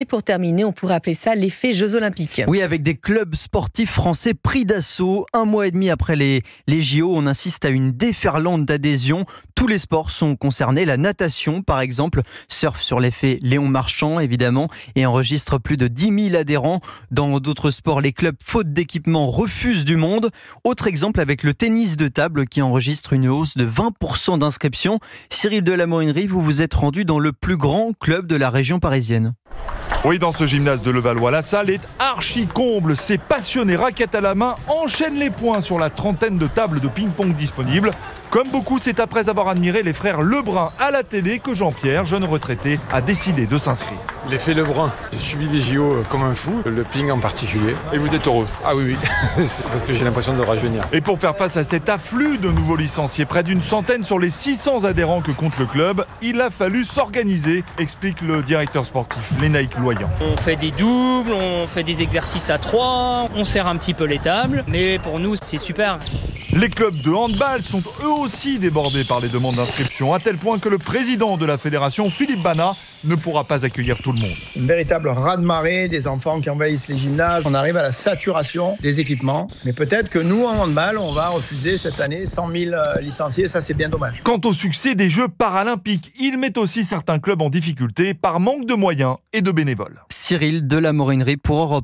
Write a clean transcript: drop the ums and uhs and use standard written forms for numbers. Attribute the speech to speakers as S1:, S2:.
S1: Et pour terminer, on pourrait appeler ça l'effet Jeux Olympiques.
S2: Oui, avec des clubs sportifs français pris d'assaut. 1 mois et demi après les JO, on assiste à une déferlante d'adhésion. Tous les sports sont concernés. La natation, par exemple, surfe sur l'effet Léon Marchand, évidemment, et enregistre plus de 10 000 adhérents. Dans d'autres sports, les clubs, faute d'équipement, refusent du monde. Autre exemple avec le tennis de table qui enregistre une hausse de 20% d'inscriptions. Cyril de la Morinerie, vous vous êtes rendu dans le plus grand club de la région parisienne.
S3: Oui, dans ce gymnase de Levallois, la salle est archi comble. Ces passionnés raquettes à la main enchaînent les points sur la trentaine de tables de ping-pong disponibles. Comme beaucoup, c'est après avoir admiré les frères Lebrun à la télé que Jean-Pierre, jeune retraité, a décidé de s'inscrire.
S4: L'effet Lebrun. J'ai suivi les JO comme un fou, le ping en particulier.
S3: Et vous êtes heureux?
S4: Ah oui, c'est parce que j'ai l'impression de rajeunir.
S3: Et pour faire face à cet afflux de nouveaux licenciés, près d'une centaine sur les 600 adhérents que compte le club, il a fallu s'organiser, explique le directeur sportif Lénaïque Loyan.
S5: On fait des doubles, on fait des exercices à 3, on serre un petit peu les tables, mais pour nous c'est super.
S3: Les clubs de handball sont eux aussi débordés par les demandes d'inscription, à tel point que le président de la fédération, Philippe Bana, ne pourra pas accueillir tout le monde.
S6: Une véritable raz-de-marée des enfants qui envahissent les gymnases. On arrive à la saturation des équipements. Mais peut-être que nous, en handball, on va refuser cette année 100 000 licenciés. Ça, c'est bien dommage.
S3: Quant au succès des Jeux paralympiques, il met aussi certains clubs en difficulté par manque de moyens et de bénévoles.
S2: Cyril de la Morinerie pour Europe.